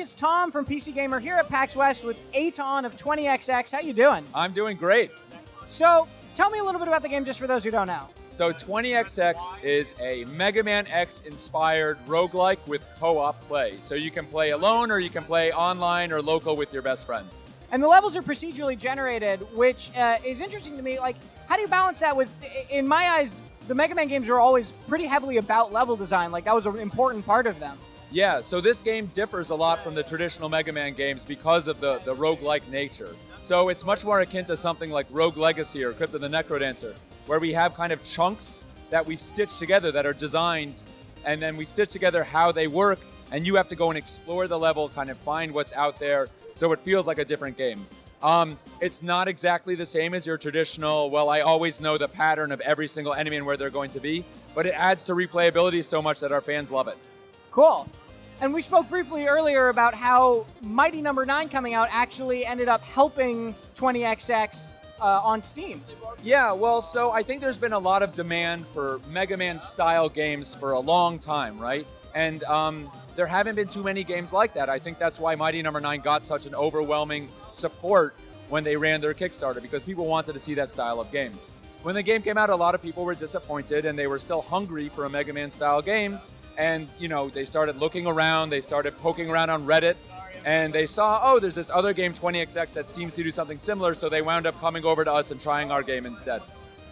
it's Tom from PC Gamer here at PAX West with Aton of 20XX. How you doing? I'm doing great. So, tell me a little bit about the game just for those who don't know. So 20XX is a Mega Man X inspired roguelike with co-op play. So you can play alone or you can play online or local with your best friend. And the levels are procedurally generated, which is interesting to me. Like, how do you balance that with, in my eyes, the Mega Man games are always pretty heavily about level design. Like, that was an important part of them. Yeah, so this game differs a lot from the traditional Mega Man games because of the roguelike nature. So it's much more akin to something like Rogue Legacy or Crypt of the Necrodancer, where we have kind of chunks that we stitch together that are designed, and then we stitch together how they work, and you have to go and explore the level, kind of find what's out there, so it feels like a different game. It's not exactly the same as your traditional, well, I always know the pattern of every single enemy and where they're going to be, but it adds to replayability so much that our fans love it. Cool. And we spoke briefly earlier about how Mighty Number 9 coming out actually ended up helping 20XX on Steam. Yeah, well, so I think there's been a lot of demand for Mega Man style games for a long time, right? And there haven't been too many games like that. I think that's why Mighty Number 9 got such an overwhelming support when they ran their Kickstarter, because people wanted to see that style of game. When the game came out, a lot of people were disappointed and they were still hungry for a Mega Man style game. And, you know, they started looking around, they started poking around on Reddit, and they saw, oh, there's this other game, 20XX, that seems to do something similar, so they wound up coming over to us and trying our game instead.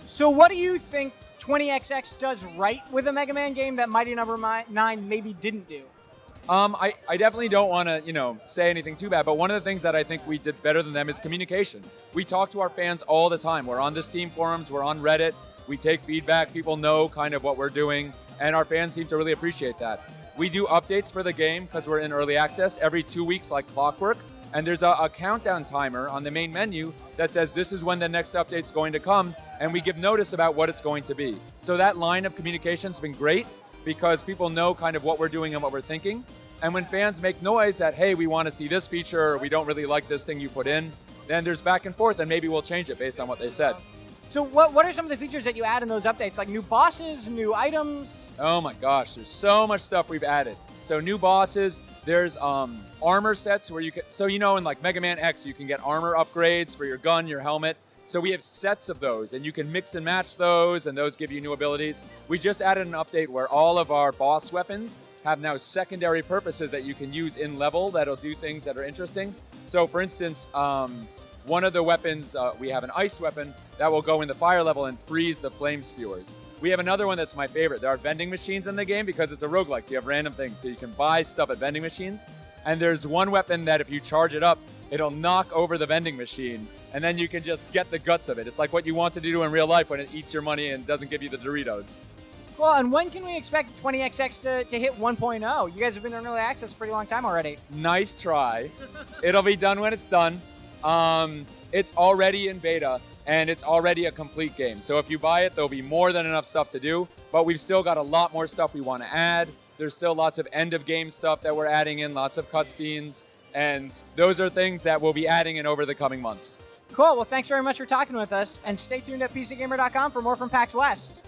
So what do you think 20XX does right with a Mega Man game that Mighty Number 9 maybe didn't do? I definitely don't want to, say anything too bad, but one of the things that I think we did better than them is communication. We talk to our fans all the time. We're on the Steam forums, we're on Reddit, we take feedback, people know kind of what we're doing, and our fans seem to really appreciate that. We do updates for the game because we're in early access every 2 weeks like clockwork, and there's a countdown timer on the main menu that says this is when the next update's going to come, and we give notice about what it's going to be. So that line of communication's been great because people know kind of what we're doing and what we're thinking. And when fans make noise that, hey, we want to see this feature or we don't really like this thing you put in, then there's back and forth and maybe we'll change it based on what they said. So what are some of the features that you add in those updates? Like new bosses, new items? Oh my gosh, there's so much stuff we've added. So new bosses, there's armor sets where you can, so in like Mega Man X, you can get armor upgrades for your gun, your helmet. So we have sets of those and you can mix and match those and those give you new abilities. We just added an update where all of our boss weapons have now secondary purposes that you can use in level that'll do things that are interesting. So for instance, one of the weapons, we have an ice weapon that will go in the fire level and freeze the flame spewers. We have another one that's my favorite. There are vending machines in the game because it's a roguelike, so you have random things. So you can buy stuff at vending machines. And there's one weapon that if you charge it up, it'll knock over the vending machine. And then you can just get the guts of it. It's like what you want to do in real life when it eats your money and doesn't give you the Doritos. Cool, and when can we expect 20XX to hit 1.0? You guys have been in early access for a pretty long time already. Nice try. It'll be done when it's done. It's already in beta, and it's already a complete game. So if you buy it, there'll be more than enough stuff to do, but we've still got a lot more stuff we want to add. There's still lots of end-of-game stuff that we're adding in, lots of cutscenes, and those are things that we'll be adding in over the coming months. Cool, well thanks very much for talking with us, and stay tuned at PCGamer.com for more from PAX West.